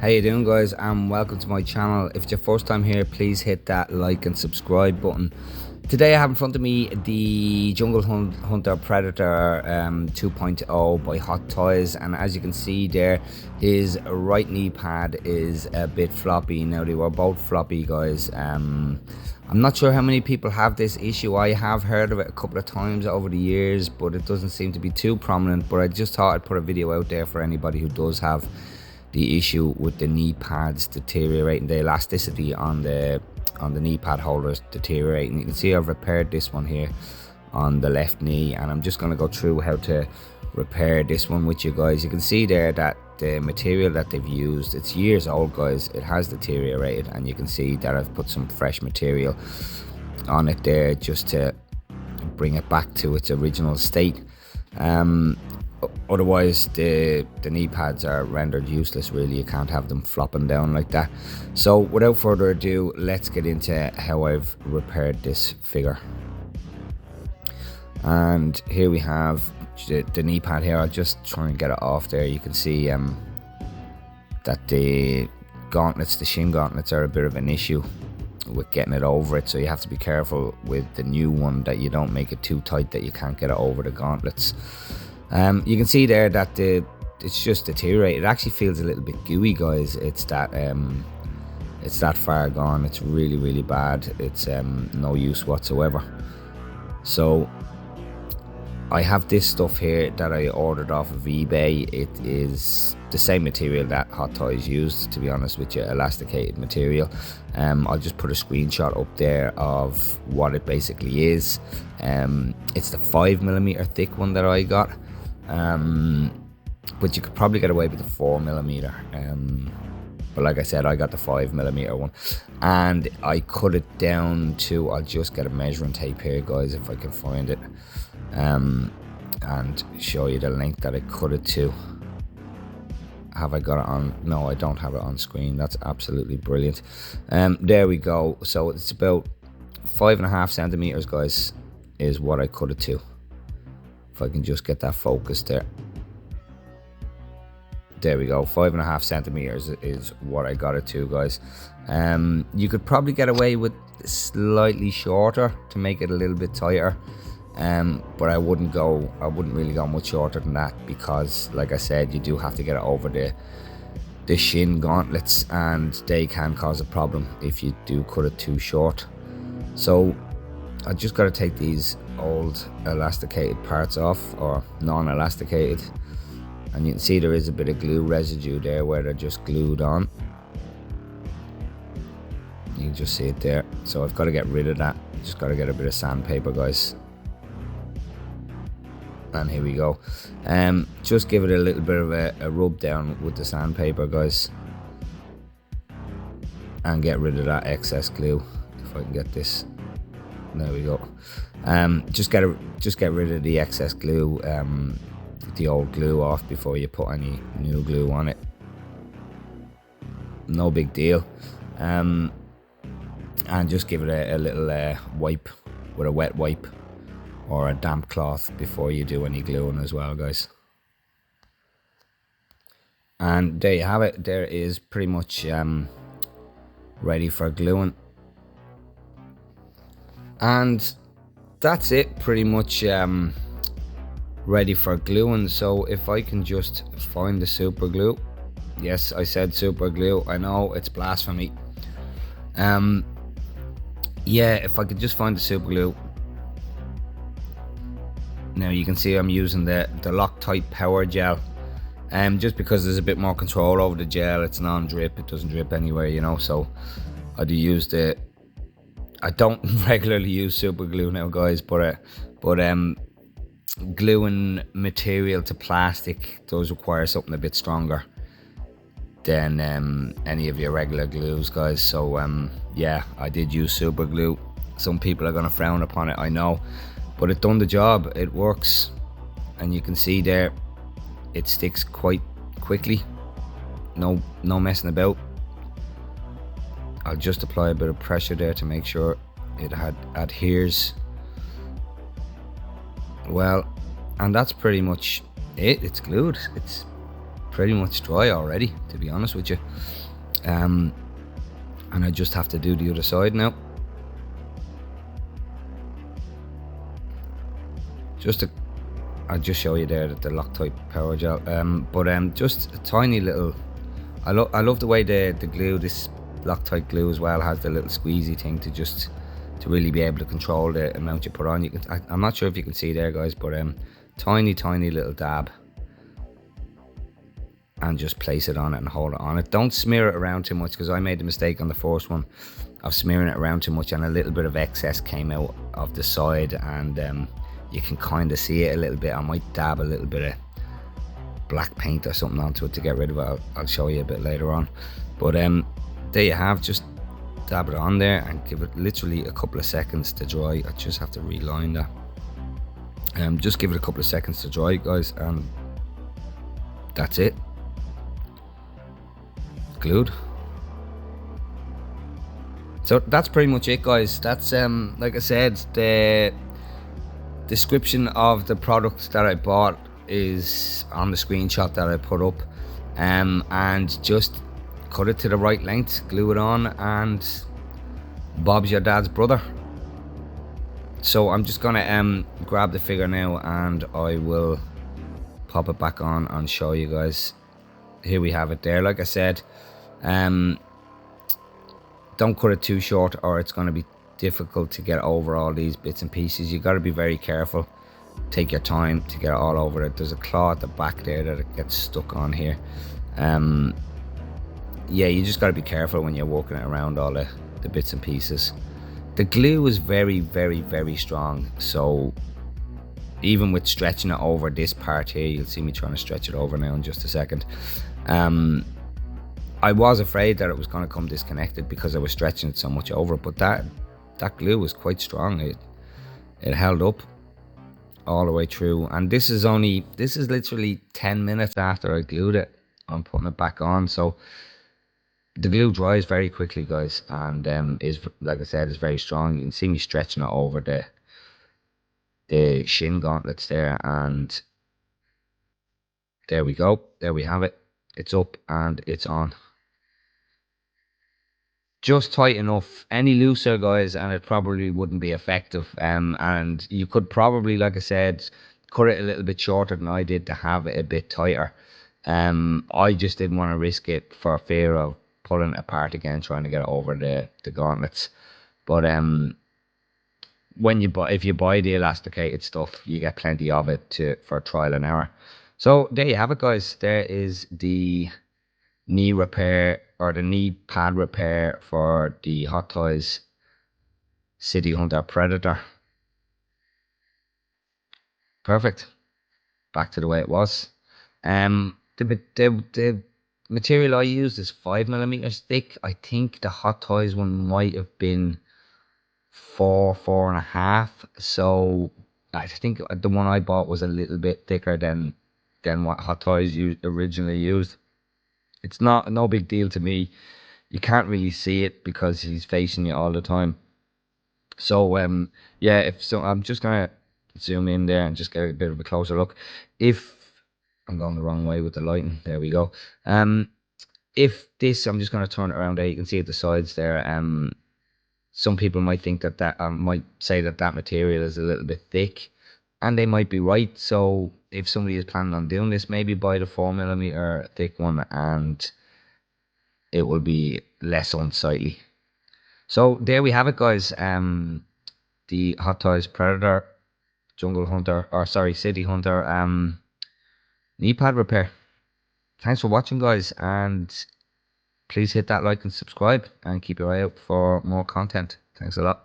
How you doing, guys, and welcome to my channel. If it's your first time here, please hit that like and subscribe button. Today I have in front of me the Jungle Hunter Predator 2.0 by Hot Toys, and as you can see there, his right knee pad is a bit floppy. Now, they were both floppy, guys. I'm not sure how many people have this issue. I have heard of it a couple of times over the years, but it doesn't seem to be too prominent. But I just thought I'd put a video out there for anybody who does have the issue with the knee pads deteriorating, the elasticity on the knee pad holders deteriorating. You can see I've repaired this one here on the left knee, and I'm just going to go through how to repair this one with you guys. You can see there that the material that they've used, it's years old, guys. It has deteriorated, and you can see that I've put some fresh material on it there just to bring it back to its original state. Otherwise the knee pads are rendered useless, really. You can't have them flopping down like that. So without further ado, let's get into how I've repaired this figure. And here we have the knee pad here. I'll just try and get it off there. You can see that the gauntlets, the shin gauntlets, are a bit of an issue with getting it over it, so you have to be careful with the new one that you don't make it too tight that you can't get it over the gauntlets. You can see there that it's just deteriorated. It actually feels a little bit gooey, guys. It's that far gone. It's really bad. It's no use whatsoever. So I have this stuff here that I ordered off of eBay. It is the same material that Hot Toys used, to be honest with you, elasticated material. I'll just put a screenshot up there of what it basically is. It's the 5mm thick one that I got. But you could probably get away with the 4mm. But like I said, I got the 5mm one, and I cut it down to, I'll just get a measuring tape here, guys, if I can find it, and show you the length that I cut it to. Have I got it on? No, I don't have it on screen. That's absolutely brilliant. There we go. So it's about 5.5 centimeters, guys, is what I cut it to. If I can just get that focused there. There we go. 5.5 centimeters is what I got it to, guys. You could probably get away with slightly shorter to make it a little bit tighter. But I wouldn't really go much shorter than that, because like I said, you do have to get it over the shin gauntlets, and they can cause a problem if you do cut it too short. So I just got to take these old elasticated parts off, or non-elasticated, and you can see there is a bit of glue residue there where they're just glued on. You can just see it there. So I've got to get rid of that. Just got to get a bit of sandpaper, guys. And here we go. Just give it a little bit of a rub down with the sandpaper, guys, and get rid of that excess glue. If I can get this, there we go. Just get rid of the excess glue, the old glue off before you put any new glue on it. No big deal. And just give it a little wipe with a wet wipe or a damp cloth before you do any gluing as well, guys. And there you have it. There is pretty much ready for gluing, and that's it, pretty much ready for gluing. So if I can just find the super glue. Yes, I said super glue. I know it's blasphemy. Yeah, if I could just find the super glue. Now you can see I'm using the Loctite Power Gel, just because there's a bit more control over the gel. It's non-drip, it doesn't drip anywhere, you know. So I do use I don't regularly use super glue now, guys, but gluing material to plastic does require something a bit stronger than any of your regular glues, guys. So yeah, I did use super glue. Some people are going to frown upon it, I know, but it done the job. It works, and you can see there it sticks quite quickly. No messing about. I'll just apply a bit of pressure there to make sure it adheres well, and that's pretty much it. It's glued. It's pretty much dry already, to be honest with you. And I just have to do the other side now. I'll just show you there that the Loctite power gel. Just a tiny little. I love the way the glue, this Loctite glue as well, has the little squeezy thing to really be able to control the amount you put on. I'm not sure if you can see there, guys, but tiny little dab, and just place it on it and hold it on it. Don't smear it around too much, because I made the mistake on the first one of smearing it around too much, and a little bit of excess came out of the side, and you can kind of see it a little bit. I might dab a little bit of black paint or something onto it to get rid of it. I'll show you a bit later on. But there you have, just dab it on there and give it literally a couple of seconds to dry. I just have to reline that. Just give it a couple of seconds to dry, guys, and that's it. Glued. So that's pretty much it, guys. That's like I said, the description of the product that I bought is on the screenshot that I put up, and just cut it to the right length, glue it on, and Bob's your dad's brother. So I'm just gonna grab the figure now, and I will pop it back on and show you guys. Here we have it there. Like I said, don't cut it too short, or it's going to be difficult to get over all these bits and pieces. You got to be very careful. Take your time to get it all over it. There's a claw at the back there that it gets stuck on here. Yeah, you just got to be careful when you're working it around all the bits and pieces. The glue is very strong, so even with stretching it over this part here, you'll see me trying to stretch it over now in just a second. I was afraid that it was going to come disconnected because I was stretching it so much over, but that glue was quite strong. It held up all the way through, and this is literally 10 minutes after I glued it. I'm putting it back on, so the glue dries very quickly, guys, and is, like I said, is very strong. You can see me stretching it over the shin gauntlets there, and there we go. There we have it. It's up and it's on. Just tight enough. Any looser, guys, and it probably wouldn't be effective. And you could probably, like I said, cut it a little bit shorter than I did to have it a bit tighter. I just didn't want to risk it for fear of pulling it apart again, trying to get it over the gauntlets. But if you buy the elasticated stuff, you get plenty of it for trial and error. So there you have it, guys. There is the knee repair, or the knee pad repair, for the Hot Toys City Hunter Predator. Perfect. Back to the way it was. The material I used is 5mm thick. I think the Hot Toys one might have been 4.5. So I think the one I bought was a little bit thicker than what Hot Toys originally used. It's no big deal to me. You can't really see it because he's facing you all the time. So yeah, I'm just gonna zoom in there and just get a bit of a closer look. If I'm going the wrong way with the lighting, there we go. If this, I'm just gonna turn it around there. You can see at the sides there. Some people might think that might say that material is a little bit thick, and they might be right. So if somebody is planning on doing this, maybe buy the 4mm thick one, and it will be less unsightly. So there we have it, guys. The Hot Toys Predator Jungle Hunter, or sorry, City Hunter knee pad repair. Thanks for watching, guys, and please hit that like and subscribe, and keep your eye out for more content. Thanks a lot.